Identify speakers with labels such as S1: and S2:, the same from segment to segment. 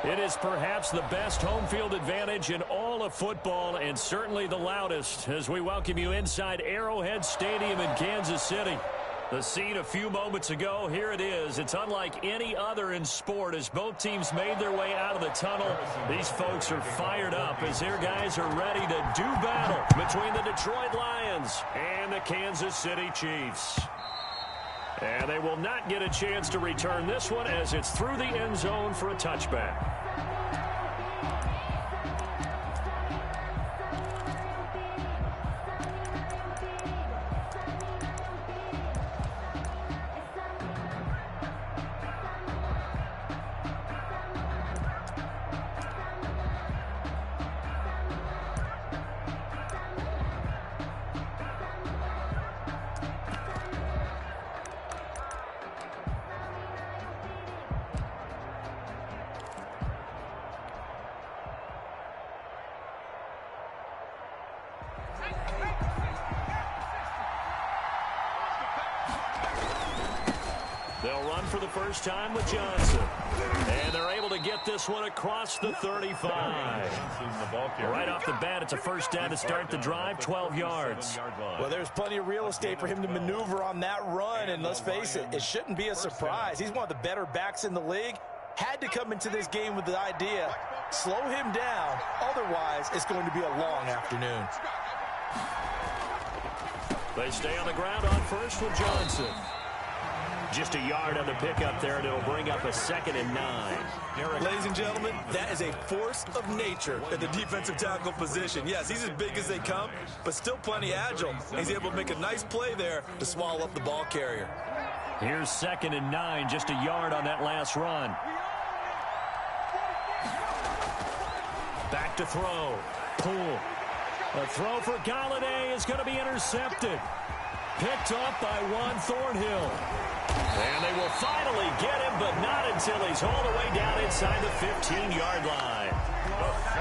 S1: It is perhaps the best home field advantage in all of football and certainly the loudest as we welcome you inside Arrowhead Stadium in Kansas City. The scene a few moments ago, here it is. It's unlike any other in sport as both teams made their way out of the tunnel. These folks are fired up as their guys are ready to do battle between the Detroit Lions and the Kansas City Chiefs. And they will not get a chance to return this one as it's through the end zone for a touchback. They'll run for the first time with Johnson. And they're able to get this one across the 35. Right off the bat, it's a first down to start the drive, 12 yards.
S2: Well, there's plenty of real estate for him to maneuver on that run. And let's face it, it shouldn't be a surprise. He's one of the better backs in the league. Had to come into this game with the idea, slow him down. Otherwise, it's going to be a long afternoon.
S1: They stay on the ground on first with Johnson. Just a yard on the pickup there, and it'll bring up a 2nd and 9.
S2: Ladies and gentlemen, that is a force of nature at the defensive tackle position. Yes, he's as big as they come, but still plenty agile. He's able to make a nice play there to swallow up the ball carrier.
S1: Here's 2nd and 9, just a yard on that last run. Back to throw. Poole. A throw for Galladay is going to be intercepted. Picked off by Juan Thornhill. And they will finally get him, but not until he's all the way down inside the 15-yard line.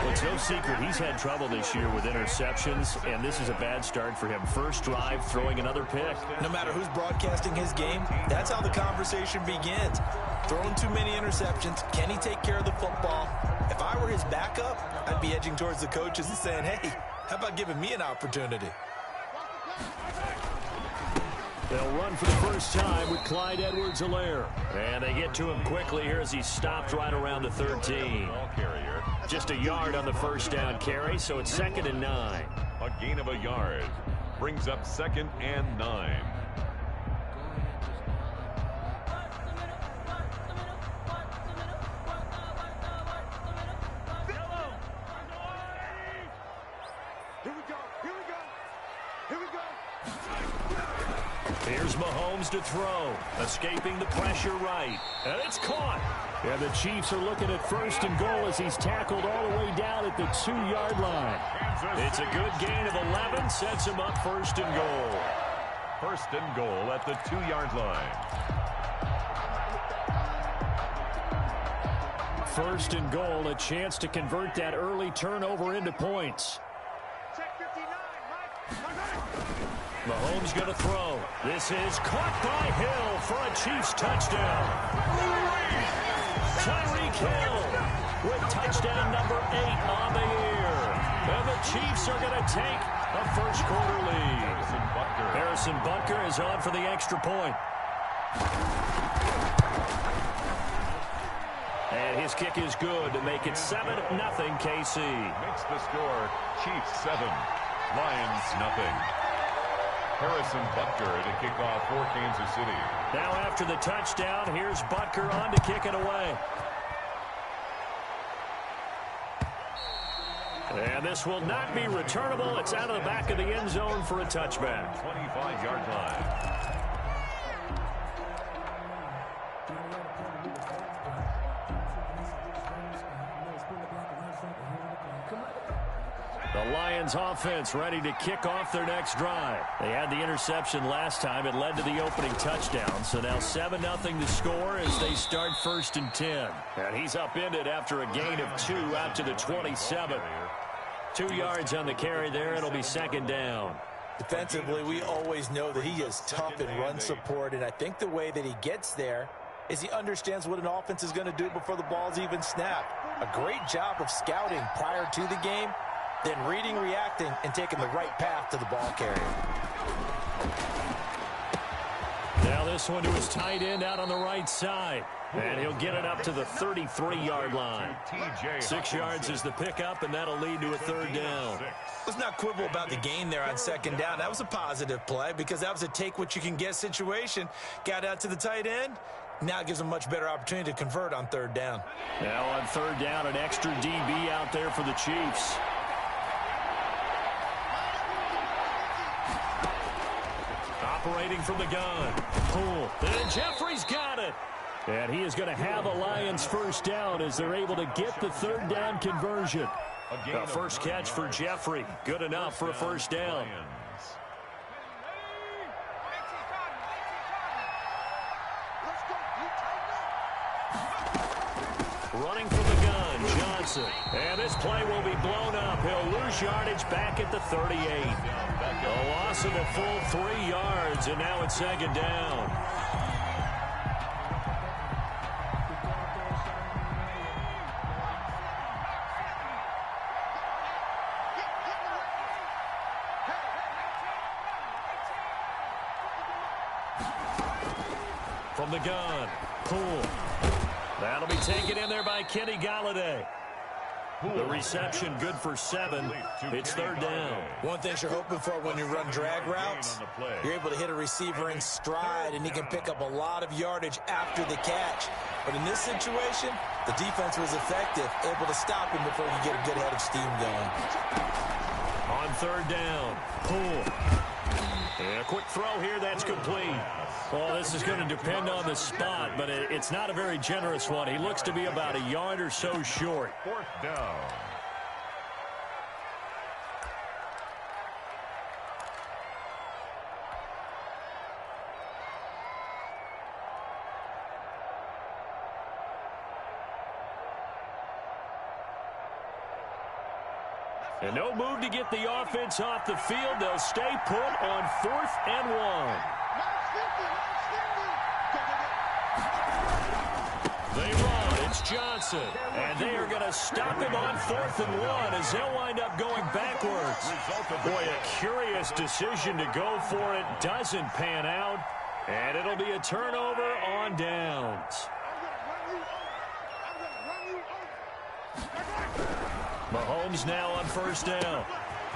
S1: Well, it's no secret he's had trouble this year with interceptions, and this is a bad start for him. First drive, throwing another pick.
S2: No matter who's broadcasting his game, that's how the conversation begins. Throwing too many interceptions, can he take care of the football? If I were his backup, I'd be edging towards the coaches and saying, hey, how about giving me an opportunity?
S1: They'll run for the first time with Clyde Edwards-Helaire. And they get to him quickly here as he stopped right around the 13. Just a yard on the first down carry, so it's 2nd and 9.
S3: A gain of a yard brings up 2nd and 9.
S1: Here's Mahomes to throw. Escaping the pressure right. And it's caught. And the Chiefs are looking at 1st and goal as he's tackled all the way down at the 2-yard line. It's a good gain of 11. Sets him up 1st and goal.
S3: 1st and goal at the 2-yard line.
S1: 1st and goal, a chance to convert that early turnover into points. Mahomes going to throw. This is caught by Hill for a Chiefs touchdown. Tyreek Hill with touchdown number 8 on the year. And the Chiefs are going to take a first-quarter lead. Harrison Butker is on for the extra point. And his kick is good to make it 7-0 KC.
S3: Makes the score Chiefs 7, Lions nothing. Harrison Butker to kick off for Kansas City.
S1: Now after the touchdown, here's Butker on to kick it away. And this will not be returnable. It's out of the back of the end zone for a touchback.
S3: 25-yard line.
S1: The Lions offense ready to kick off their next drive. They had the interception last time. It led to the opening touchdown. So now 7-0 to score as they start 1st and 10. And he's upended after a gain of 2 out to the 27. 2 yards on the carry there. It'll be 2nd down.
S2: Defensively, we always know that he is tough in run support. And I think the way that he gets there is he understands what an offense is going to do before the ball's even snapped. A great job of scouting prior to the game, then reading, reacting, and taking the right path to the ball carrier.
S1: Now this one to his tight end out on the right side. And he'll get it up to the 33-yard line. 6 yards is the pickup, and that'll lead to a 3rd down.
S2: Let's not quibble about the gain there on 2nd down. That was a positive play because that was a take-what-you-can-get situation. Got out to the tight end. Now it gives him a much better opportunity to convert on 3rd down.
S1: Now on 3rd down, an extra DB out there for the Chiefs. Operating from the gun. Pull. And Jeffrey's got it. And he is going to have a Lions 1st down as they're able to get the 3rd down conversion. The first catch for Jeffrey. Good enough for a 1st down. Running from the gun, Johnson. And this play will be blown up. He'll lose yardage back at the 38. A loss of a full 3 yards, and now it's 2nd down. From the gun, Poole. That'll be taken in there by Kenny Golladay. The reception good for 7. It's 3rd down.
S2: One thing you're hoping for when you run drag routes, you're able to hit a receiver in stride, and he can pick up a lot of yardage after the catch. But in this situation, the defense was effective, able to stop him before he get a good head of steam going.
S1: On 3rd down, Poole. And a quick throw here, that's complete. Well, this is going to depend on the spot, but it's not a very generous one. He looks to be about a yard or so short.
S3: 4th down.
S1: And no move to get the offense off the field. They'll stay put on 4th and 1. They run. It's Johnson. And they are going to stop him on 4th and 1 as they'll wind up going backwards. Boy, a curious decision to go for it. Doesn't pan out. And it'll be a turnover on downs. Mahomes now on 1st down.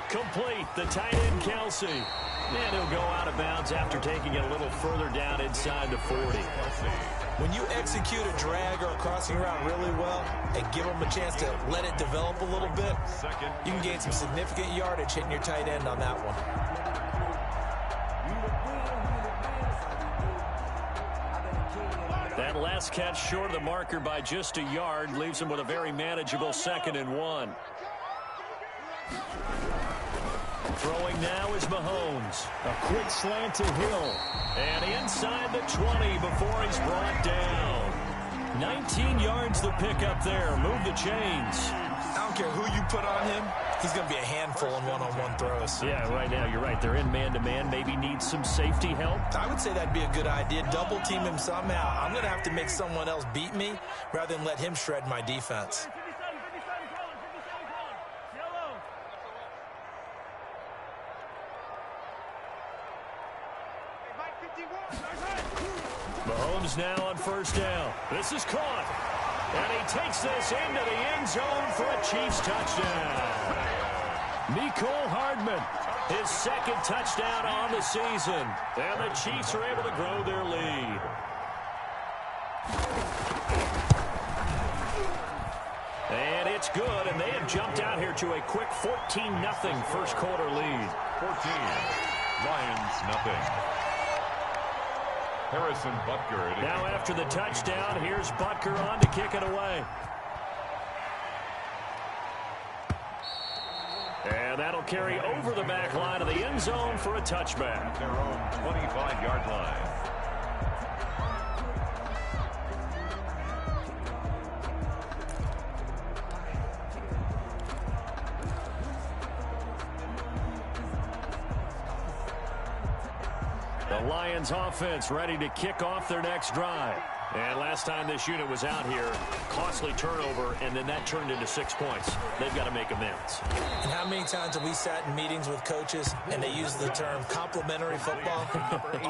S1: Complete. The tight end, Kelsey. And he'll go out of bounds after taking it a little further down inside the 40.
S2: When you execute a drag or a crossing route really well and give them a chance to let it develop a little bit, you can gain some significant yardage hitting your tight end on that one.
S1: That last catch short of the marker by just a yard leaves him with a very manageable 2nd and 1. Throwing now is Mahomes. A quick slant to Hill. And inside the 20 before he's brought down. 19 yards the pickup there. Move the chains.
S2: I don't care who you put on him. He's going to be a handful in one-on-one throws.
S1: Yeah, right now, you're right. They're in man-to-man. Maybe need some safety help.
S2: I would say that'd be a good idea. Double team him somehow. I'm going to have to make someone else beat me rather than let him shred my defense.
S1: Mahomes now on 1st down. This is caught. And he takes this into the end zone for a Chiefs touchdown. Mecole Hardman, his 2nd touchdown on the season. And the Chiefs are able to grow their lead. And it's good, and they have jumped out here to a quick 14-0 first quarter lead.
S3: 14, Lions nothing. Harrison Butker.
S1: Now after the touchdown, here's Butker on to kick it away. And that'll carry over the back line of the end zone for a touchback.
S3: Their own 25-yard line.
S1: The Lions offense ready to kick off their next drive. And last time this unit was out here, costly turnover, and then that turned into 6 points. They've got to make amends.
S2: And how many times have we sat in meetings with coaches and they use the term complementary football?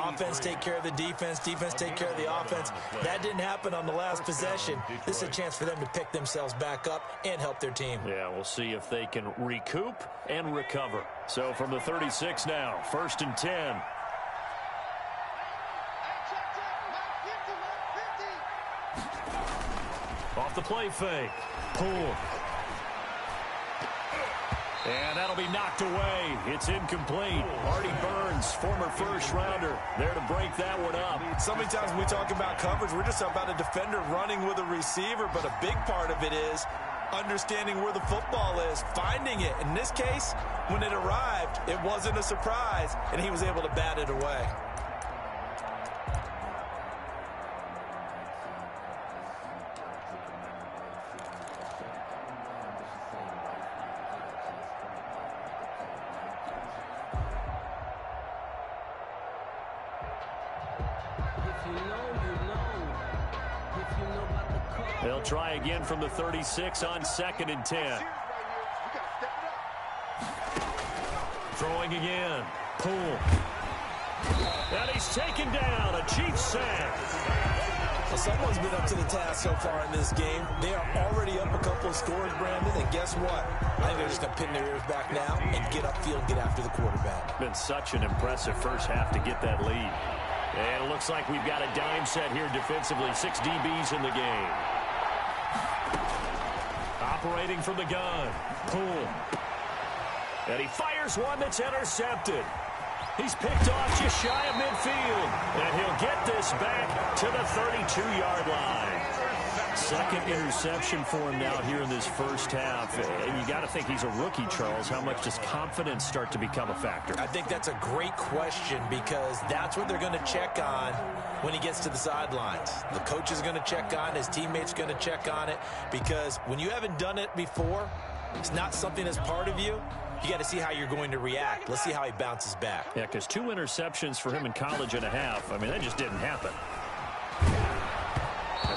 S2: Offense take care of the defense, defense take care of the offense. That didn't happen on the last possession. This is a chance for them to pick themselves back up and help their team.
S1: Yeah, we'll see if they can recoup and recover. So from the 36 now, 1st and 10. Off the play fake. Pull. And that'll be knocked away. It's incomplete. Artie Burns, former first-rounder, there to break that one up.
S2: So many times when we talk about coverage, we're just talking about a defender running with a receiver, but a big part of it is understanding where the football is, finding it. In this case, when it arrived, it wasn't a surprise, and he was able to bat it away.
S1: They'll try again from the 36 on 2nd and 10. Throwing again. Pull. And he's taken down. A Chiefs sack.
S2: Well, someone's been up to the task so far in this game. They are already up a couple of scores, Brandon, and guess what? I think they're just going to pin their ears back now and get upfield and get after the quarterback.
S1: Been such an impressive first half to get that lead. And it looks like we've got a dime set here defensively. 6 DBs in the game. Operating from the gun. Pull. And he fires one that's intercepted. He's picked off just shy of midfield. And he'll get this back to the 32-yard line. Second interception for him now here in this first half. And you got to think he's a rookie, Charles. How much does confidence start to become a factor?
S2: I think that's a great question because that's what they're going to check on when he gets to the sidelines. The coach is going to check on it. His teammates are going to check on it because when you haven't done it before, it's not something that's part of you. You got to see how you're going to react. Let's see how he bounces back.
S1: Yeah, because 2 interceptions for him in college and a half. I mean, that just didn't happen.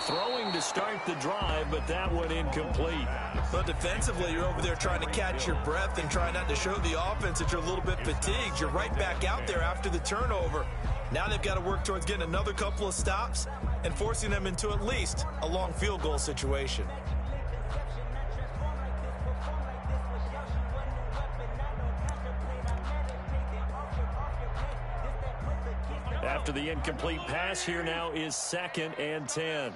S1: Throwing to start the drive, but that one incomplete.
S2: But defensively, you're over there trying to catch your breath and trying not to show the offense that you're a little bit fatigued. You're right back out there after the turnover. Now they've got to work towards getting another couple of stops and forcing them into at least a long field goal situation.
S1: After the incomplete pass, here now is 2nd and 10.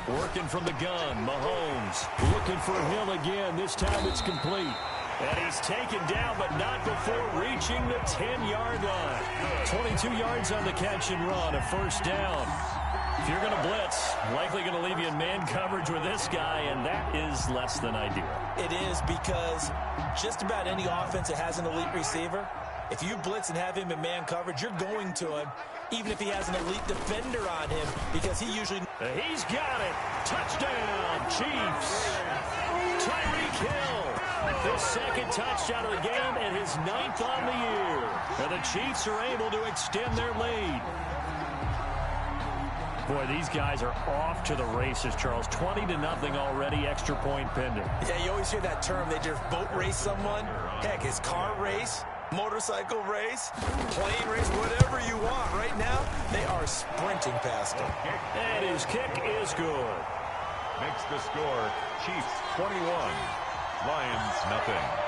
S1: Working from the gun, Mahomes looking for Hill again. This time it's complete. And he's taken down, but not before reaching the 10-yard line. 22 yards on the catch and run, a first down. If you're going to blitz, likely going to leave you in man coverage with this guy, and that is less than ideal.
S2: It is because just about any offense that has an elite receiver, if you blitz and have him in man coverage, you're going to him, even if he has an elite defender on him, because he usually...
S1: He's got it. Touchdown, Chiefs. Tyreek Hill. His 2nd touchdown of the game and his 9th on the year. And the Chiefs are able to extend their lead. Boy, these guys are off to the races, Charles. 20-0 already, extra point pending.
S2: Yeah, you always hear that term. They just boat race someone. Heck, it's car race, motorcycle race, plane race, whatever you want. Right now, they are sprinting past him.
S1: And his kick is good.
S3: Makes the score Chiefs 21, Lions nothing.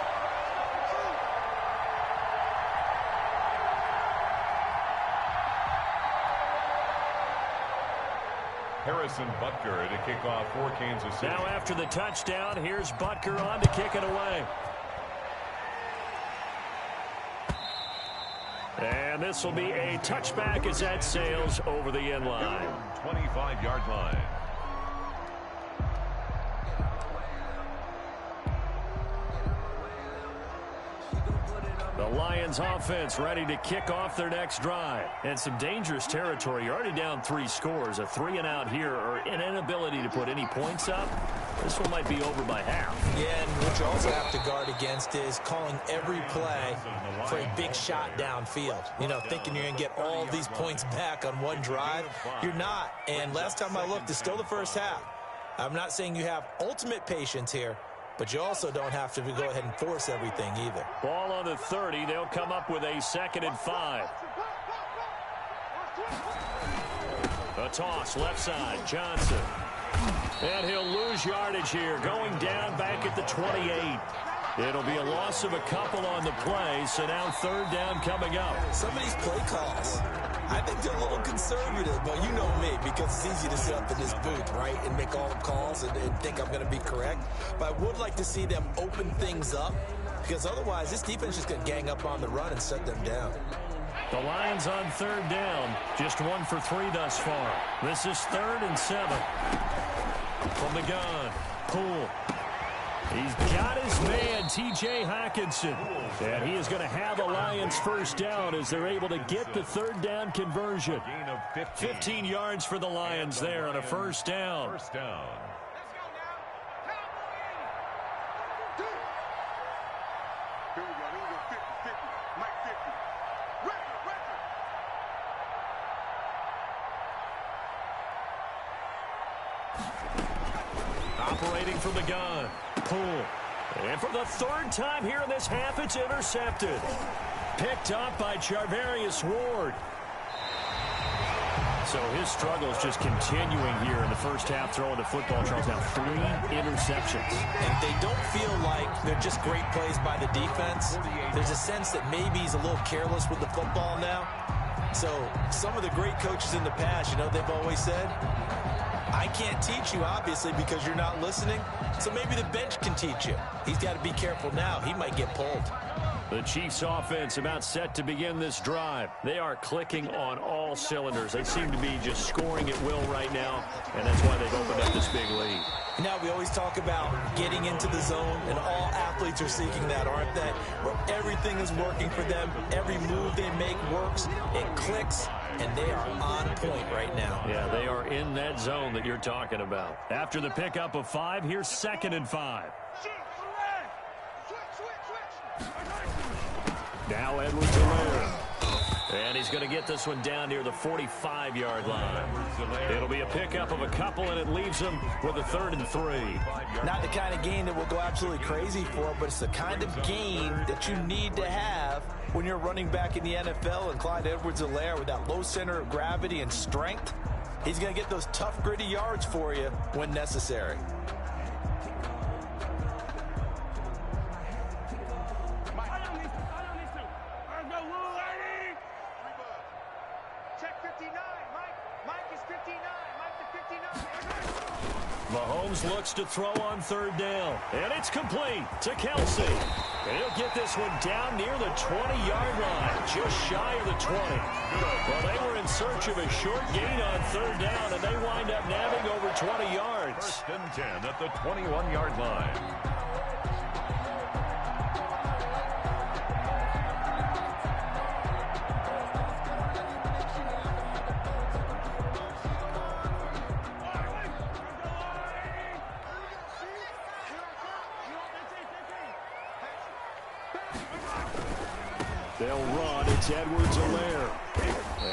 S3: Harrison Butker to kick off for Kansas City.
S1: Now after the touchdown, here's Butker on to kick it away. And this will be a touchback as that sails over the end line.
S3: 25-yard line.
S1: The Lions offense ready to kick off their next drive. And some dangerous territory. You're already down 3 scores. A 3-and-out here or an inability to put any points up This one might be over by half.
S2: Yeah, and what you also have to guard against is calling every play for a big shot downfield. You know, thinking you're going to get all these points back on one drive. You're not. And last time I looked, it's still the first half. I'm not saying you have ultimate patience here, but you also don't have to go ahead and force everything either.
S1: Ball on the 30. They'll come up with a 2nd and 5. A toss, left side, Johnson. And he'll lose yardage here, going down back at the 28. It'll be a loss of a couple on the play, so now 3rd down coming up.
S2: Some of these play calls, I think they're a little conservative, but you know me, because it's easy to sit up in this booth, right, and make all the calls and think I'm going to be correct. But I would like to see them open things up, because otherwise this defense is going to gang up on the run and shut them down.
S1: The Lions on 3rd down, just 1 for 3 thus far. This is 3rd and 7. From the gun, Poole. He's got his man, T.J. Hockenson. And he is going to have a Lions 1st down as they're able to get the 3rd down conversion. 15 yards for the Lions there on a 1st down. Operating from the gun, Poole. And for the 3rd time here in this half, it's intercepted. Picked up by Charvarius Ward. So his struggles just continuing here in the first half, throwing the football. Charles, now 3 interceptions.
S2: And they don't feel like they're just great plays by the defense. There's a sense that maybe he's a little careless with the football now. So some of the great coaches in the past, you know, they've always said, I can't teach you, obviously, because you're not listening. So maybe the bench can teach you. He's got to be careful now. He might get pulled.
S1: The Chiefs offense about set to begin this drive. They are clicking on all cylinders. They seem to be just scoring at will right now, and that's why they've opened up this big lead.
S2: Now, we always talk about getting into the zone, and all athletes are seeking that, aren't they? Where everything is working for them. Every move they make works. It clicks, and they are on point right now.
S1: Yeah, they are in that zone that you're talking about. After the pickup of 5, here's 2nd and 5. Now Edwards-Helaire. And he's going to get this one down near the 45-yard line. It'll be a pickup of a couple, and it leaves him with a 3rd and 3.
S2: Not the kind of gain that we'll go absolutely crazy for, but it's the kind of gain that you need to have when you're running back in the NFL. And Clyde Edwards-Helaire, with that low center of gravity and strength, he's going to get those tough, gritty yards for you when necessary.
S1: Mahomes looks to throw on 3rd down, and it's complete to Kelsey. And he'll get this one down near the 20-yard line, just shy of the 20. Well, they were in search of a short gain on 3rd down, and they wind up nabbing over 20 yards.
S3: 1st and 10 at the 21-yard line.
S1: They'll run. It's Edwards-Helaire.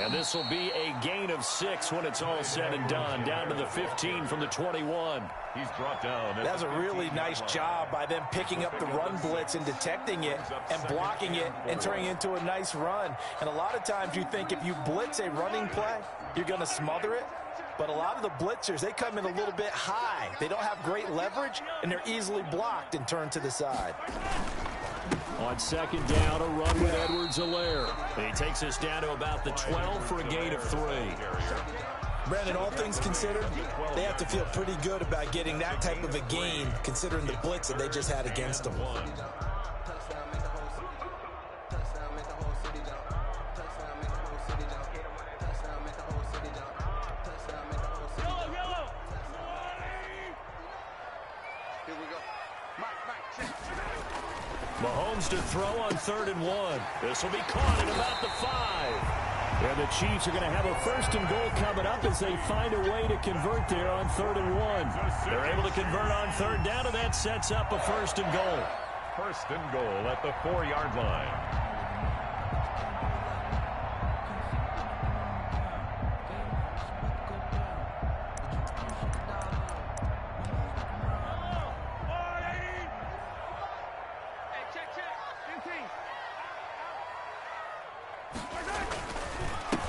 S1: And this will be a gain of 6 when it's all said and done. Down to the 15 from the 21.
S3: He's brought down.
S2: That's a really nice job by them picking up the run blitz and detecting it and blocking it and turning it into a nice run. And a lot of times you think if you blitz a running play, you're going to smother it. But a lot of the blitzers, they come in a little bit high. They don't have great leverage, and they're easily blocked and turned to the side.
S1: On 2nd down, a run with Edwards-Helaire. He takes us down to about the 12 for a gain of 3.
S2: Brandon, all things considered, they have to feel pretty good about getting that type of a gain, considering the blitz that they just had against them.
S1: Mahomes to throw on 3rd and 1. This will be caught at about the 5. And the Chiefs are going to have a 1st and goal coming up as they find a way to convert there on 3rd and 1. They're able to convert on 3rd down, and that sets up a 1st and goal.
S3: 1st and goal at the 4-yard line.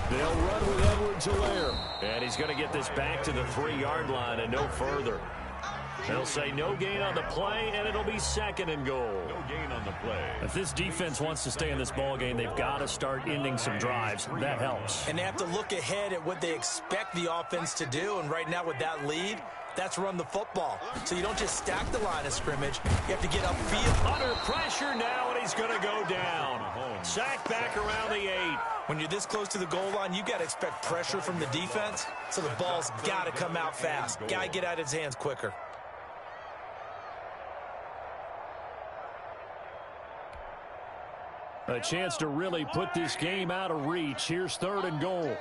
S1: They'll run with Edwards-Helaire. And he's going to get this back to the 3-yard line and no further. They'll say no gain on the play, and it'll be 2nd and goal.
S3: No gain on the play.
S1: If this defense wants to stay in this ball game, they've got to start ending some drives. That helps.
S2: And they have to look ahead at what they expect the offense to do. And right now with that lead, that's run the football. So you don't just stack the line of scrimmage. You have to get upfield.
S1: Under pressure now, and he's going to go down. Sacked back around the 8.
S2: When you're this close to the goal line, you got to expect pressure from the defense. So the ball's got to come out fast. Got to get out of his hands quicker.
S1: A chance to really put this game out of reach. Here's 3rd and goal.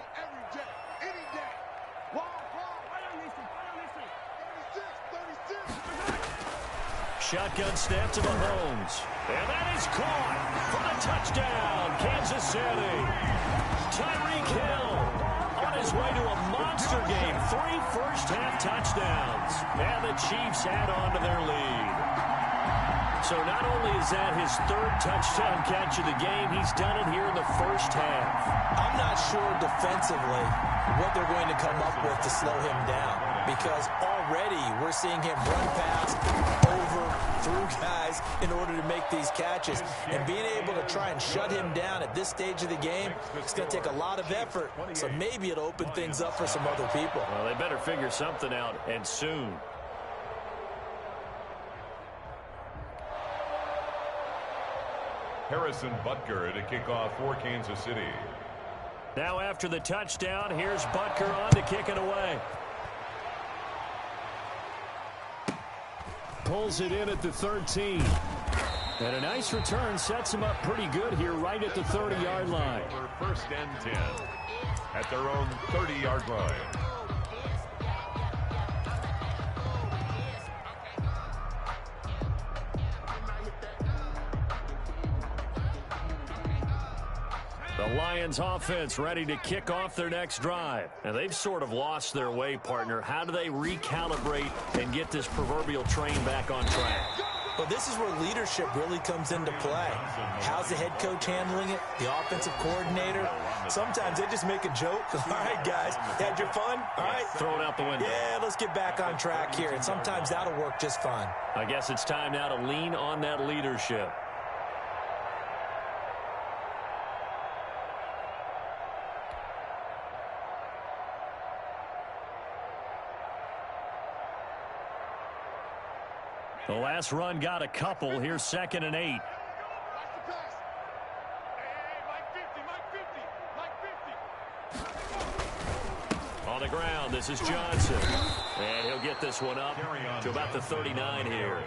S1: Shotgun snap to Mahomes. And that is caught for the touchdown, Kansas City. Tyreek Hill on his way to a monster game. 3 first-half touchdowns. And the Chiefs add on to their lead. So not only is that his 3rd touchdown catch of the game, he's done it here in the first half.
S2: I'm not sure defensively what they're going to come up with to slow him down, because already we're seeing him run past, over, through guys in order to make these catches. And being able to try and shut him down at this stage of the game, it's going to take a lot of effort. So maybe it'll open things up for some other people.
S1: Well, they better figure something out, and soon.
S3: Harrison Butker to kick off for Kansas City.
S1: Now after the touchdown, here's Butker on to kick it away. Pulls it in at the 13. And a nice return sets him up pretty good here right at the 30-yard line.
S3: For 1st and 10 at their own 30-yard line.
S1: The Lions offense ready to kick off their next drive. And they've sort of lost their way, partner. How do they recalibrate and get this proverbial train back on track?
S2: Well, this is where leadership really comes into play. How's the head coach handling it? The offensive coordinator? Sometimes they just make a joke. All right, guys, had your fun? All right.
S1: Throw it out the window.
S2: Yeah, let's get back on track here. And sometimes that'll work just fine.
S1: I guess it's time now to lean on that leadership. The last run got a couple. Here's 2nd and 8. On the ground, this is Johnson. And he'll get this one up to about the 39 here.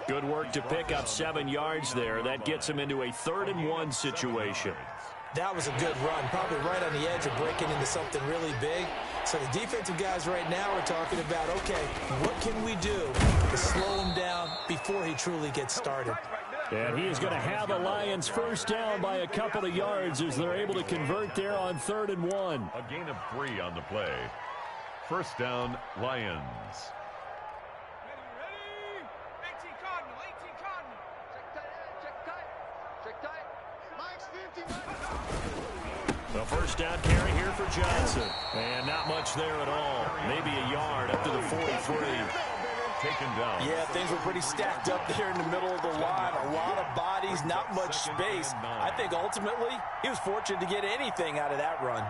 S1: Good work to pick up 7 yards there. That gets him into a 3rd and 1 situation.
S2: That was a good run, probably right on the edge of breaking into something really big. So the defensive guys right now are talking about, okay, what can we do to slow him down before he truly gets started?
S1: And he is going to have the Lions first down by a couple of yards as they're able to convert there on 3rd and 1.
S3: A gain of 3 on the play. First down, Lions.
S1: The first down carry here for Johnson. And not much there at all. Maybe a yard up to the 43.
S3: Taken down.
S2: Yeah, things were pretty stacked up there in the middle of the line. A lot of bodies, not much space. I think ultimately he was fortunate to get anything out of that run.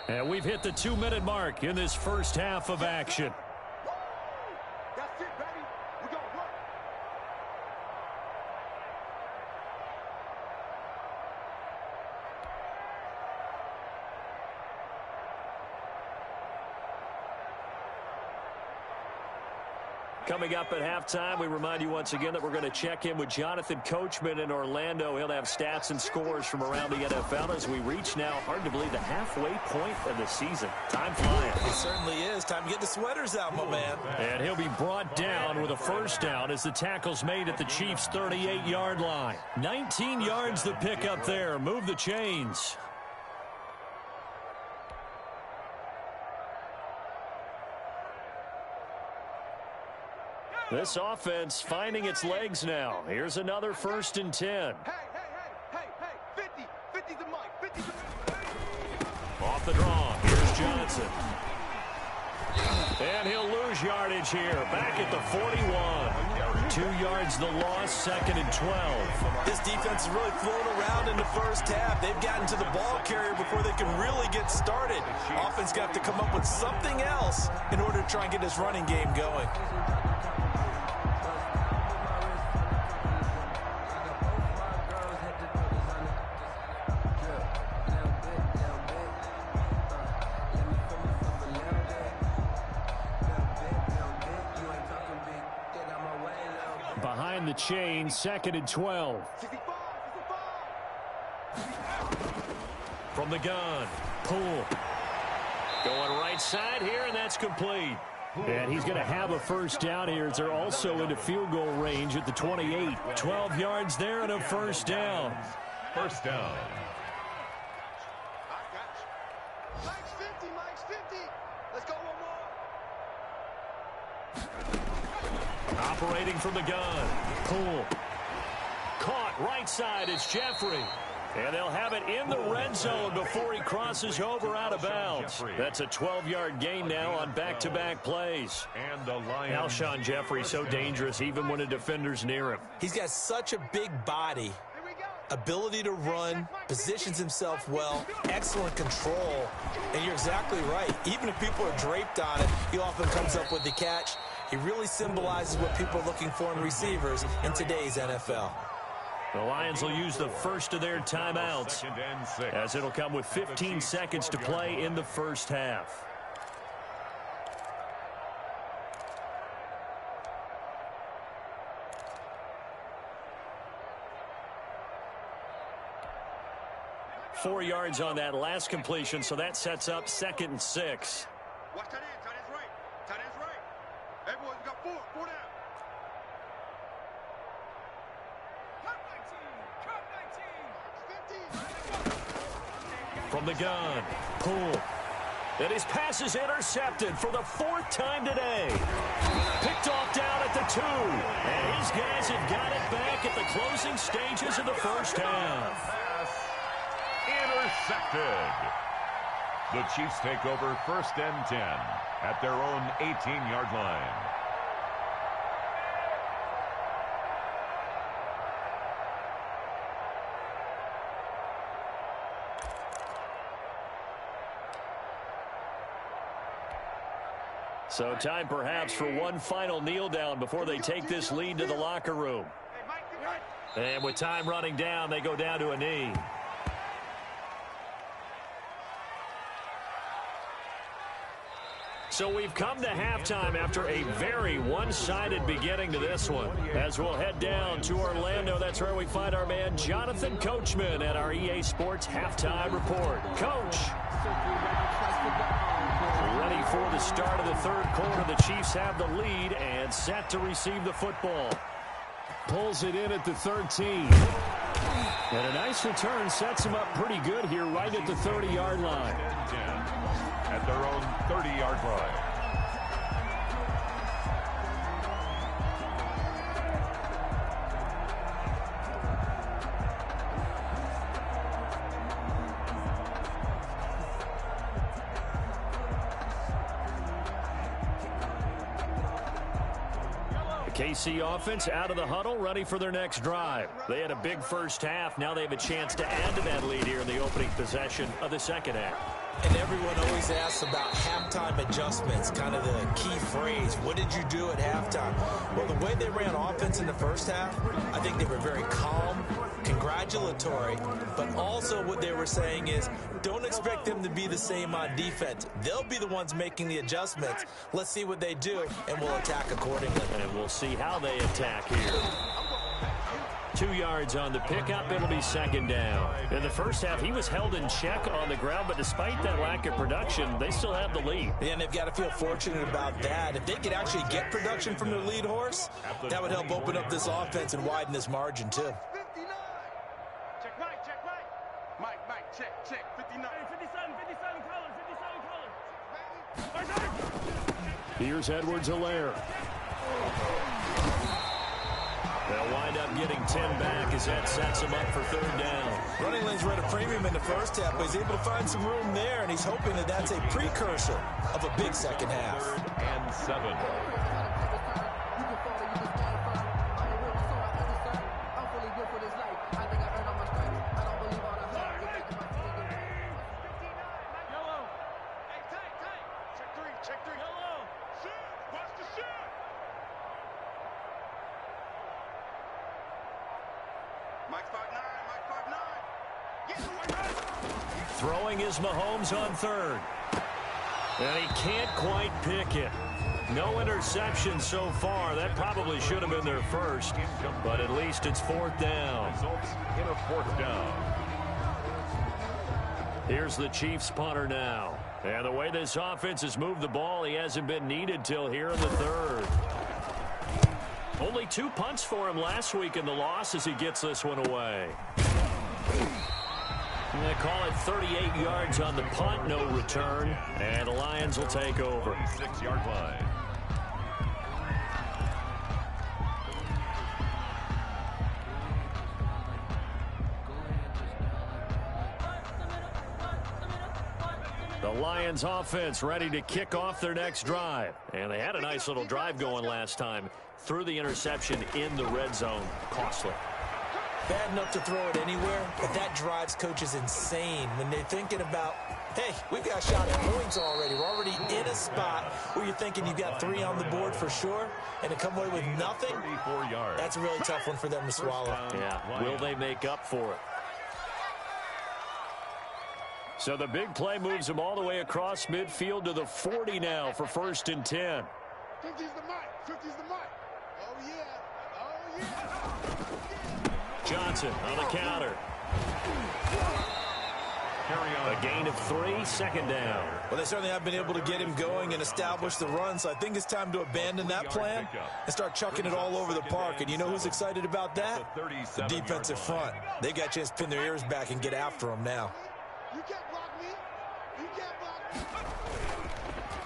S1: And we've hit the 2-minute mark in this first half of action.
S4: That's it, baby. We got work.
S1: Coming up at halftime, we remind you once again that we're going to check in with Jonathan Coachman in Orlando. He'll have stats and scores from around the NFL as we reach now, hard to believe, the halfway point of the season. Time flying.
S2: It certainly is. Time to get the sweaters out, my man.
S1: And he'll be brought down with a first down as the tackle's made at the Chiefs' 38-yard line. 19 yards the pick up there. Move the chains. This offense finding its legs now. Here's another 1st and 10.
S4: Hey, 50 the mic, 50
S1: Off the draw, here's Johnson. And he'll lose yardage here, back at the 41. 2 yards the loss, 2nd and 12.
S2: This defense is really flown around in the first half. They've gotten to the ball carrier before they can really get started. Offense got to come up with something else in order to try and get this running game going.
S1: Behind the chain, 2nd and 12. From the gun, Poole. Going right side here, and that's complete. And he's going to have a first down here as they're also into field goal range at the 28. 12 yards there and a first down.
S3: First down.
S4: Mike's 50. Let's go one more.
S1: Operating from the gun, Poole. Caught right side, it's Jeffrey. And they'll have it in the red zone before he crosses over out of bounds. That's a 12-yard gain now on back-to-back plays.
S3: And the Lions.
S1: Alshon Jeffrey so dangerous even when a defender's near him.
S2: He's got such a big body, ability to run, positions himself well, excellent control. And you're exactly right. Even if people are draped on it, he often comes up with the catch. He really symbolizes what people are looking for in receivers in today's NFL.
S1: The Lions will use the first of their timeouts as it'll come with 15 seconds to play in the first half. Four yards on that last completion, so that sets up 2nd and 6.
S4: Watch tight end right. Tight end's right. Everyone's got four down.
S1: From the gun, Poole. And his pass is intercepted for the 4th time today. Picked off down at the 2. And his guys have got it back at the closing stages of the first half.
S3: Intercepted. The Chiefs take over 1st and 10 at their own 18-yard line.
S1: So time perhaps for one final kneel down before they take this lead to the locker room. And with time running down, they go down to a knee. So we've come to halftime after a very one-sided beginning to this one. As we'll head down to Orlando, that's where we find our man Jonathan Coachman at our EA Sports Halftime Report. Coach. Ready for the start of the 3rd quarter. The Chiefs have the lead and set to receive the football. Pulls it in at the 13. And a nice return sets him up pretty good here right at the 30-yard line.
S3: At their own 30-yard line.
S1: KC offense out of the huddle, ready for their next drive. They had a big first half. Now they have a chance to add to that lead here in the opening possession of the second half.
S2: And everyone always asks about halftime adjustments, kind of the key phrase. What did you do at halftime? Well, the way they ran offense in the first half, I think they were very calm, congratulatory, but also what they were saying is don't expect them to be the same on defense. They'll be the ones making the adjustments. Let's see what they do, and we'll attack accordingly.
S1: And we'll see how they attack here. 2 yards on the pickup. It'll be second down. In the first half, he was held in check on the ground, but despite that lack of production, they still have the lead.
S2: And they've got to feel fortunate about that. If they could actually get production from their lead horse, that would help open up this offense and widen this margin, too.
S4: 59. Check right, check right. Mike, check, 59.
S5: 57 colors.
S1: Here's Edwards-Helaire. They'll wind up getting 10 back as that sets him up for third down.
S2: Running lanes were at a premium in the first half, but he's able to find some room there, and he's hoping that that's a precursor of a big second half.
S3: 3rd and 7.
S4: Check three. Shoot. Watch the shoot. Mike 5'9".
S1: Throwing is Mahomes on third. And he can't quite pick it. No interception so far. That probably should have been their first. But at least it's fourth down.
S3: Results in a 4th down.
S1: Here's the Chiefs punter now. And the way this offense has moved the ball, he hasn't been needed till here in the third. Only 2 punts for him last week in the loss as he gets this one away. And they call it 38 yards on the punt, no return. And the Lions will take over.
S3: 6-yard line.
S1: The Lions offense ready to kick off their next drive. And they had a nice little drive going last time. Threw the interception in the red zone. Costly.
S2: Bad enough to throw it anywhere, but that drives coaches insane when they're thinking about, hey, we've got a shot at points already. We're already in a spot where you're thinking you've got 3 on the board for sure, and to come away with nothing,
S3: 34 yards.
S2: that's a really tough one for them to swallow.
S1: Yeah, will they make up for it? So the big play moves them all the way across midfield to the 40 now for 1st and 10.
S4: 50's the mic. 50's the mic. Oh, yeah. Oh, yeah.
S1: Johnson on the counter.
S3: Carry on.
S1: A gain of 3, second down.
S2: Well, they certainly have been able to get him going and establish the run, so I think it's time to abandon that plan and start chucking it all over the park. And you know who's excited about that? The defensive front. They got a chance to pin their ears back and get after him now.
S4: You can't block me. You can't block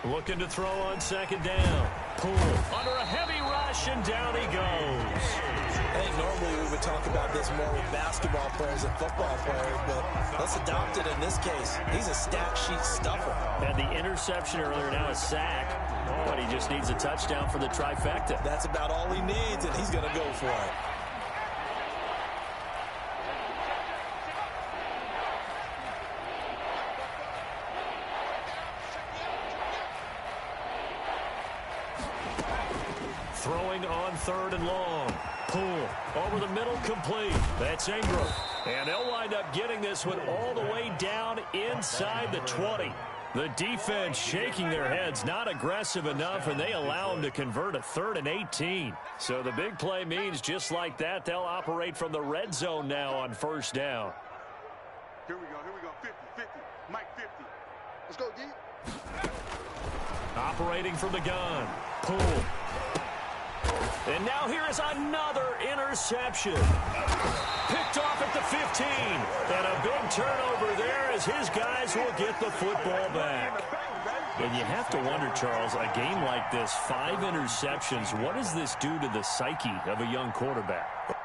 S4: me.
S1: Looking to throw on second down. Poole under a heavy rush, and down he goes.
S2: I think normally we would talk about this more with basketball players and football players, but let's adopt it in this case. He's a stat sheet stuffer.
S1: Had the interception earlier, now a sack, but he just needs a touchdown for the trifecta.
S2: That's about all he needs, and he's going to go for it.
S1: Throwing on 3rd and long. Poole over the middle, complete. That's Ingram. And they'll wind up getting this one all the way down inside the 20. The defense shaking their heads, not aggressive enough, and they allow them to convert a 3rd and 18. So the big play means just like that, they'll operate from the red zone now on 1st down.
S4: Here we go. 50, 50. Mike 50. Let's go, D.
S1: Operating from the gun. Poole. And now here is another interception. Picked off at the 15. And a big turnover there as his guys will get the football back. And you have to wonder, Charles, a game like this, 5 interceptions, what does this do to the psyche of a young quarterback?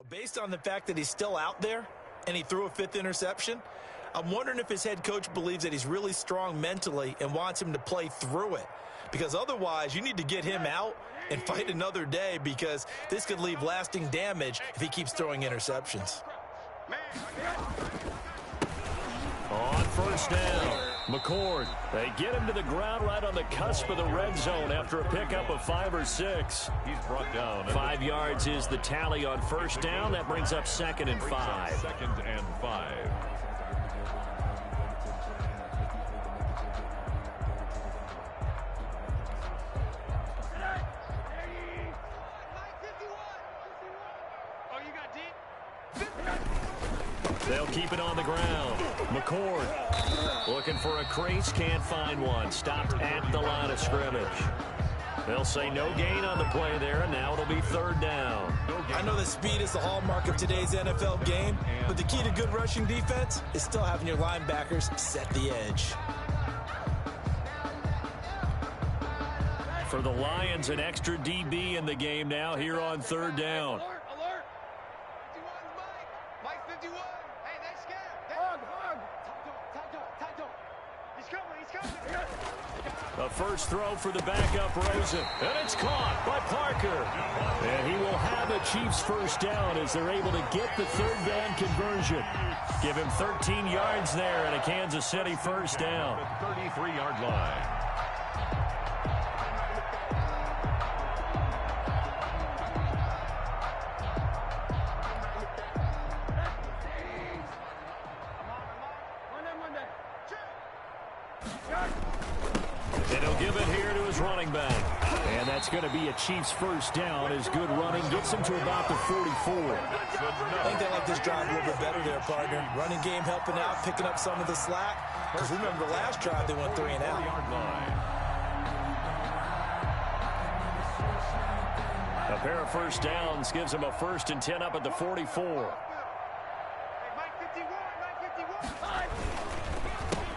S2: based on the fact that he's still out there and he threw a 5th interception, I'm wondering if his head coach believes that he's really strong mentally and wants him to play through it. Because otherwise, you need to get him out and fight another day, because this could leave lasting damage if he keeps throwing interceptions.
S1: On first down, McCord. They get him to the ground right on the cusp of the red zone after a pickup of 5 or 6.
S3: He's brought down.
S1: 5 yards is the tally on first down. That brings up 2nd and 5.
S3: 2nd and 5.
S1: They'll keep it on the ground. McCord looking for a crease, can't find one. Stopped at the line of scrimmage. They'll say no gain on the play there, and now it'll be 3rd down.
S2: I know that speed is the hallmark of today's NFL game, but the key to good rushing defense is still having your linebackers set the edge.
S1: For the Lions, an extra DB in the game now here on 3rd down.
S4: Alert! 51's Mike. Mike 51. Hey, they scared. Hug. He's coming.
S1: The first throw for the backup, Rosen. And it's caught by Parker. And he will have a Chiefs first down as they're able to get the 3rd down conversion. Give him 13 yards there and a Kansas City first down.
S3: The 33-yard line.
S1: And he'll give it here to his running back. And that's going to be a Chiefs first down as good running gets him to about the 44.
S2: I think they like this drive a little bit better there, partner. Running game helping out, picking up some of the slack. Because remember the last drive they went 3 and out.
S1: A pair of first downs gives him a 1st and 10 up at the 44.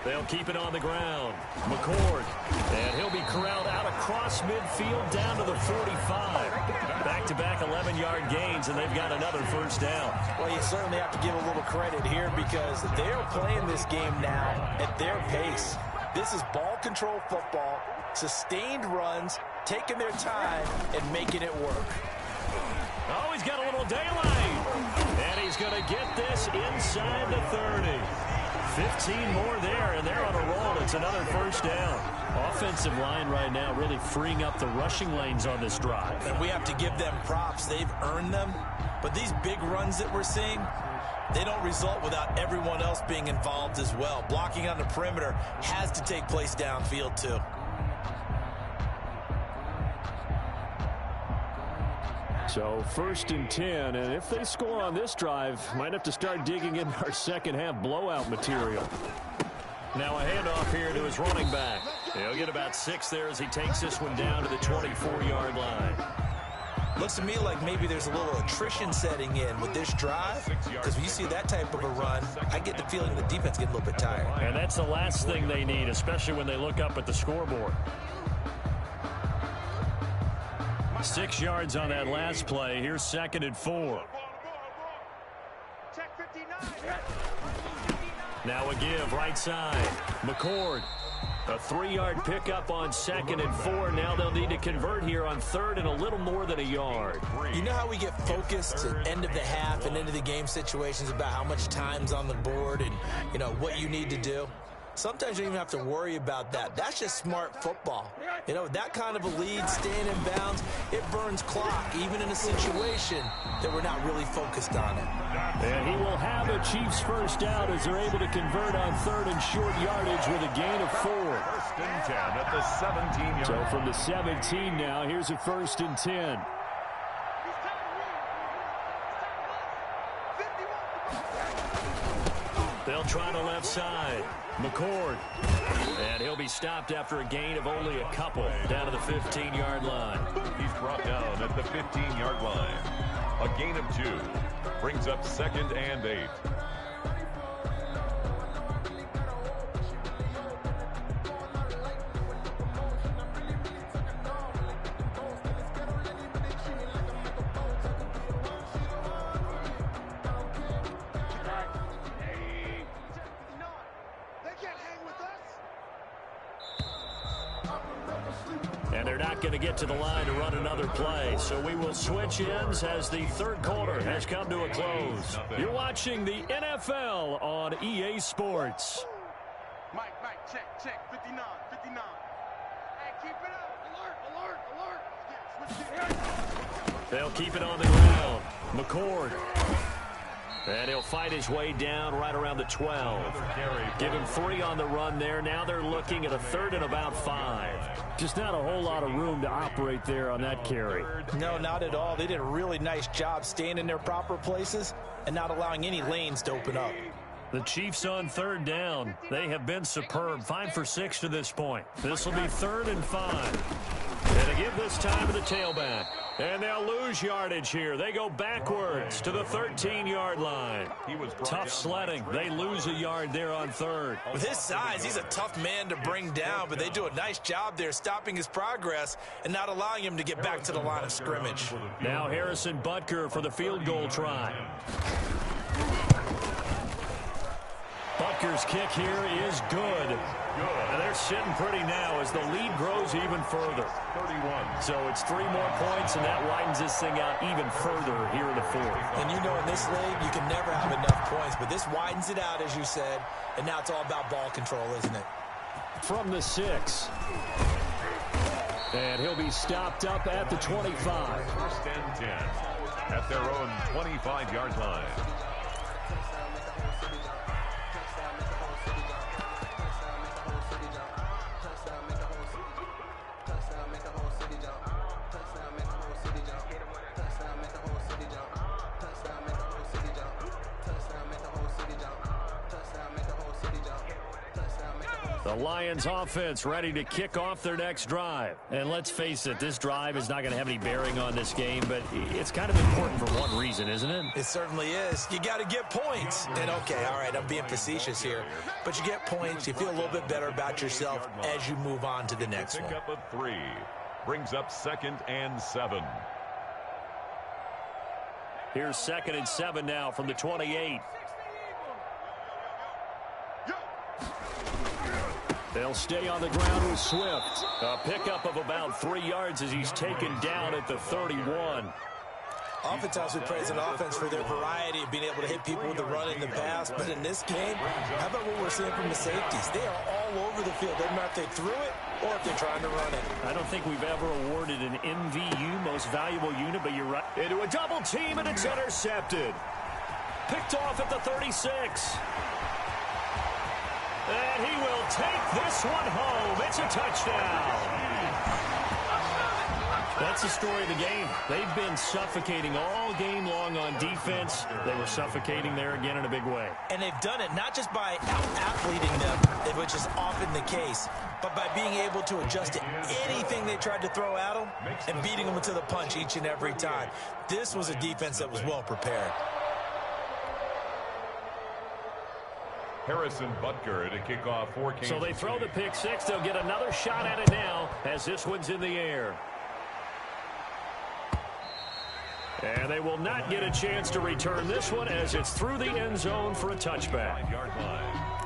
S1: They'll keep it on the ground. McCord. And he'll be corralled out across midfield down to the 45. Back-to-back 11-yard gains, and they've got another first down.
S2: Well, you certainly have to give a little credit here because they're playing this game now at their pace. This is ball control football, sustained runs, taking their time, and making it work.
S1: Oh, he's got a little daylight. And he's going to get this inside the 30. 15 more there, and they're on a roll. It's another first down. Offensive line right now really freeing up the rushing lanes on this drive.
S2: And we have to give them props. They've earned them. But these big runs that we're seeing, they don't result without everyone else being involved as well. Blocking on the perimeter has to take place downfield, too.
S1: So 1st and 10, and if they score on this drive, might have to start digging in our second half blowout material. Now a handoff here to his running back. He'll get about 6 there as he takes this one down to the 24-yard line.
S2: Looks to me like maybe there's a little attrition setting in with this drive, because when you see that type of a run, I get the feeling the defense gets a little bit tired.
S1: And that's the last thing they need, especially when they look up at the scoreboard. 6 yards on that last play. Here's 2nd and 4.
S4: Check 59.
S1: Now a give right side. McCord. A 3-yard pickup on 2nd and 4. Now they'll need to convert here on 3rd and a little more than a yard.
S2: You know how we get focused at end of the half and into the game situations about how much time's on the board and, you know, what you need to do? Sometimes you don't even have to worry about that. That's just smart football. You know, that kind of a lead, staying in bounds, it burns clock, even in a situation that we're not really focused on it.
S1: And he will have a Chiefs first down as they're able to convert on 3rd and short yardage with a gain of 4.
S3: 1st and 10 at the 17-yard.
S1: So from the 17 now, here's a 1st and 10. They'll try the left side. McCord. And he'll be stopped after a gain of only a couple down to the 15-yard line.
S3: He's brought down at the 15-yard line. A gain of 2 brings up 2nd and 8.
S1: And they're not going to get to the line to run another play. So we will switch ends as the third quarter has come to a close. You're watching the NFL on EA Sports.
S4: Mike, check, 59. Hey, keep it up. Alert.
S1: They'll keep it on the ground. McCord. And he'll fight his way down right around the 12. Give him 3 on the run there. Now they're looking at a third and about 5. Just not a whole lot of room to operate there on that carry.
S2: No, not at all. They did a really nice job staying in their proper places and not allowing any lanes to open up.
S1: The Chiefs on third down. They have been superb. 5 for 6 to this point. This will be 3rd and 5. And they give this time to the tailback. And they'll lose yardage here. They go backwards to the 13-yard line. Tough sledding. They lose a yard there on third.
S2: With his size, he's a tough man to bring down, but they do a nice job there stopping his progress and not allowing him to get back to the line of scrimmage.
S1: Now Harrison Butker for the field goal try. Butker's kick here is good. And they're sitting pretty now as the lead grows even further.
S3: 31.
S1: So it's 3 more points, and that widens this thing out even further here in the fourth.
S2: And you know in this league, you can never have enough points, but this widens it out, as you said, and now it's all about ball control, isn't it?
S1: From the 6. And he'll be stopped up at the 25.
S3: First and 10 at their own 25-yard line.
S1: The Lions offense ready to kick off their next drive. And let's face it, this drive is not going to have any bearing on this game, but it's kind of important for one reason, isn't it?
S2: It certainly is. You got to get points. And okay, all right, I'm being facetious here, but you get points, you feel a little bit better about yourself as you move on to the next one.
S3: Pick up a 3. Brings up 2nd and 7.
S1: Here's 2nd and 7 now from the 28. They'll stay on the ground with Swift. A pickup of about 3 yards as he's taken down at the 31.
S2: Oftentimes we praise an offense for their variety of being able to hit people with the run in the pass, but in this game, how about what we're seeing from the safeties? They are all over the field. Doesn't matter if they threw it or if they're trying to run it.
S1: I don't think we've ever awarded an MVU, most valuable unit, but you're right. Into a double team, and it's intercepted. Picked off at the 36. And he will take this one home. It's a touchdown. That's the story of the game. They've been suffocating all game long on defense. They were suffocating there again in a big way.
S2: And they've done it not just by out-athleting them, which is often the case, but by being able to adjust to anything they tried to throw at them and beating them to the punch each and every time. This was a defense that was well prepared.
S3: Harrison Butker to kick off for Kansas
S1: So they throw
S3: City.
S1: the pick 6. They'll get another shot at it now as this one's in the air. And they will not get a chance to return this one as it's through the end zone for a touchback.
S3: 5-yard line.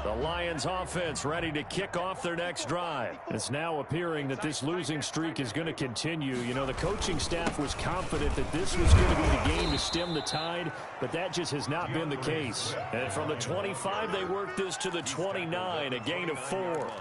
S1: The Lions offense ready to kick off their next drive. It's now appearing that this losing streak is going to continue. You know, the coaching staff was confident that this was going to be the game to stem the tide, but that just has not been the case. And from the 25, they worked this to the 29, a gain of 4.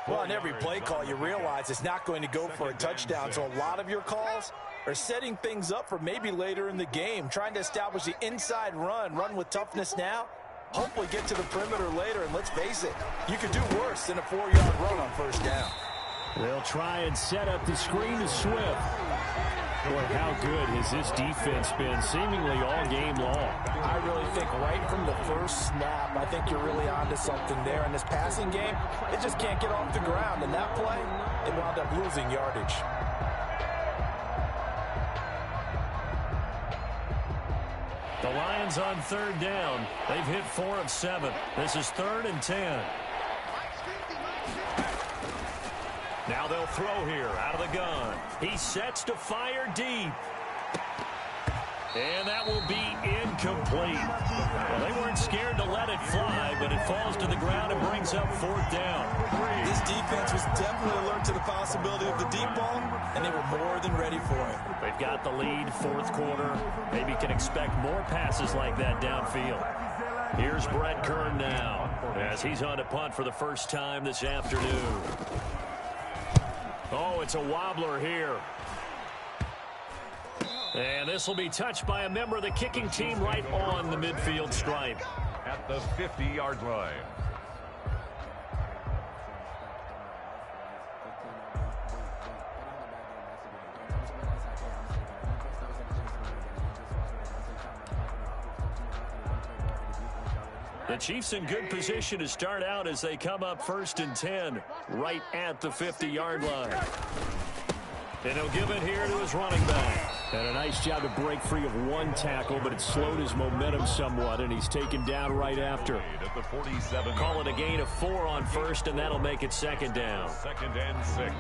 S2: Well, on every play call, you realize it's not going to go for a touchdown, so a lot of your calls are setting things up for maybe later in the game, trying to establish the inside run with toughness now, hopefully get to the perimeter later, and let's face it, you could do worse than a 4-yard run on first down.
S1: They'll try and set up the screen to Swift. Boy, how good has this defense been seemingly all game long?
S2: I really think right from the first snap, I think you're really onto something there. In this passing game, it just can't get off the ground. In that play, they wound up losing yardage.
S1: The Lions on third down. They've hit 4 of 7. This is 3rd and 10. Now they'll throw here out of the gun. He sets to fire deep. And that will be complete. Well, they weren't scared to let it fly, but it falls to the ground and brings up 4th down.
S2: This defense was definitely alert to the possibility of the deep ball, and they were more than ready for it.
S1: They've got the lead, 4th quarter. Maybe can expect more passes like that downfield. Here's Brett Kern now, as he's on to punt for the first time this afternoon. Oh, it's a wobbler here. And this will be touched by a member of the kicking team right on the midfield stripe.
S3: At the 50-yard line.
S1: The Chiefs in good position to start out as they come up 1st and 10 right at the 50-yard line. And he'll give it here to his running back. And a nice job to break free of one tackle, but it slowed his momentum somewhat, and he's taken down right after.
S3: At the 47.
S1: Call it a gain of 4 on 1st, and that'll make it 2nd down.
S3: 2nd and 6.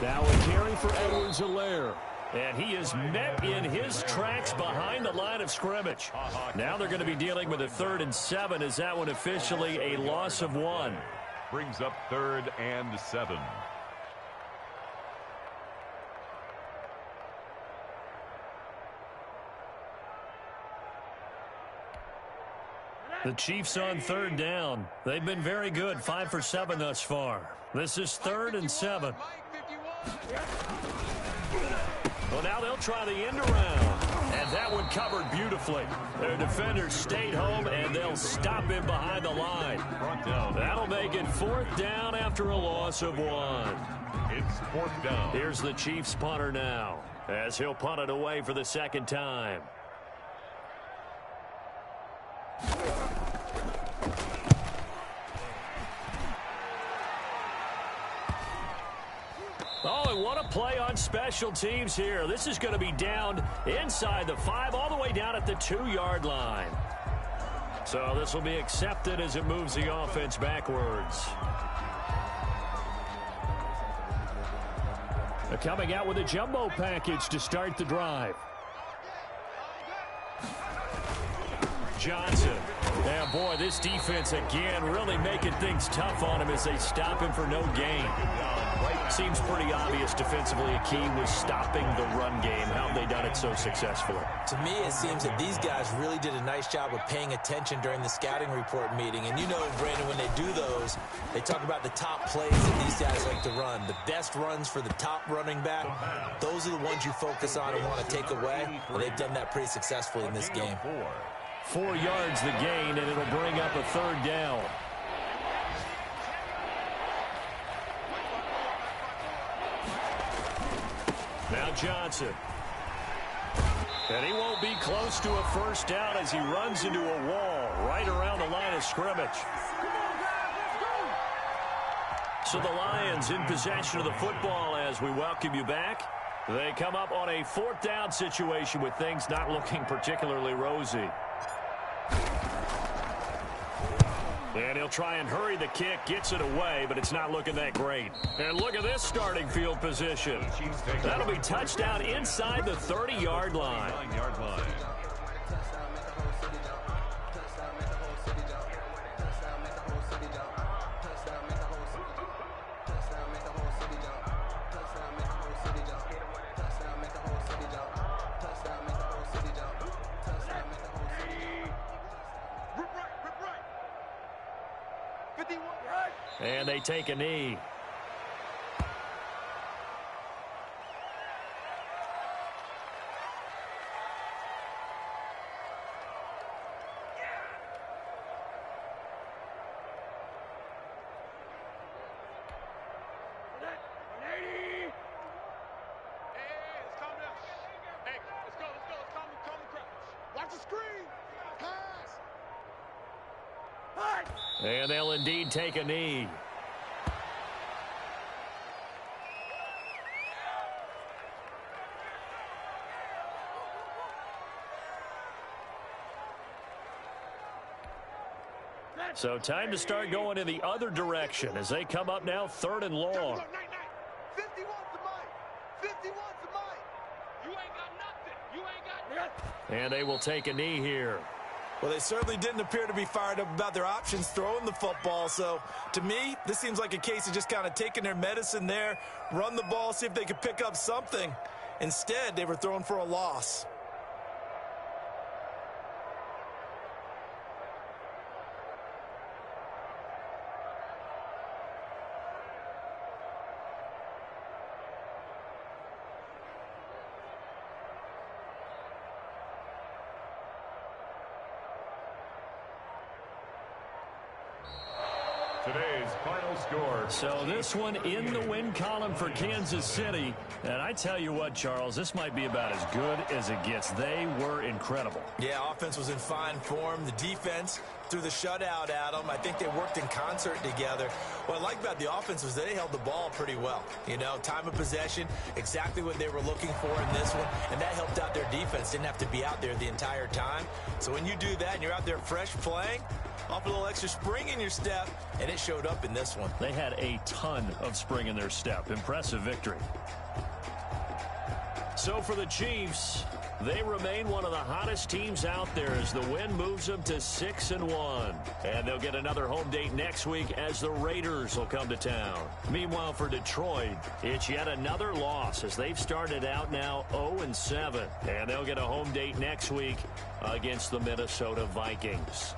S1: Now a carry for Edwards-Helaire. And he is met in his tracks behind the line of scrimmage. Now they're going to be dealing with a 3rd and 7. Is that one officially a loss of 1?
S3: Brings up 3rd and 7.
S1: The Chiefs on 3rd down. They've been very good, 5 for 7 thus far. This is 3rd and 7. Well, now they'll try the end around. And that one covered beautifully. Their defenders stayed home, and they'll stop him behind the line. That'll make it 4th down after a loss of 1.
S3: It's 4th down.
S1: Here's the Chiefs punter now, as he'll punt it away for the 2nd time. Oh, and what a play on special teams here. This is going to be down inside the 5, all the way down at the 2-yard line. So this will be accepted as it moves the offense backwards. They're coming out with a jumbo package to start the drive. Johnson. Yeah, boy, this defense again really making things tough on him as they stop him for no gain. Seems pretty obvious defensively a key was stopping the run game. How have they done it so successfully?
S2: To me, it seems that these guys really did a nice job of paying attention during the scouting report meeting. And you know, Brandon, when they do those, they talk about the top plays that these guys like to run. The best runs for the top running back, those are the ones you focus on and want to take away. Well, they've done that pretty successfully in this game.
S1: 4 yards the gain, and it'll bring up a 3rd down. Now Johnson. And he won't be close to a 1st down as he runs into a wall right around the line of scrimmage. So the Lions in possession of the football as we welcome you back. They come up on a 4th down situation with things not looking particularly rosy. And he'll try and hurry the kick, gets it away, but it's not looking that great. And look at this starting field position. That'll be touchdown inside the 30-yard line. And they take a knee. And they'll indeed take a knee. So time to start going in the other direction as they come up now 3rd and long.
S4: 51's the mic. 51's the mic. You ain't got nothing. You ain't got nothing.
S1: And they will take a knee here.
S2: Well, they certainly didn't appear to be fired up about their options throwing the football. So, to me, this seems like a case of just kind of taking their medicine there, run the ball, see if they could pick up something. Instead, they were throwing for a loss.
S3: Today's final score.
S1: So this one in the win column for Kansas City. And I tell you what, Charles, this might be about as good as it gets. They were incredible.
S2: Yeah, offense was in fine form. The defense threw the shutout at them. I think they worked in concert together. What I like about the offense was they held the ball pretty well. You know, time of possession, exactly what they were looking for in this one. And that helped out their defense. Didn't have to be out there the entire time. So when you do that and you're out there fresh playing, off a little extra spring in your step, and it showed up in this one.
S1: They had a ton of spring in their step. Impressive victory. So for the Chiefs, they remain one of the hottest teams out there as the win moves them to 6-1. And they'll get another home date next week as the Raiders will come to town. Meanwhile, for Detroit, it's yet another loss as they've started out now 0-7. And they'll get a home date next week against the Minnesota Vikings.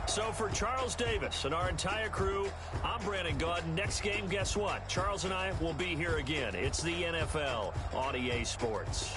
S1: So for Charles Davis and our entire crew, I'm Brandon Gaudin. Next game, guess what? Charles and I will be here again. It's the NFL on EA Sports.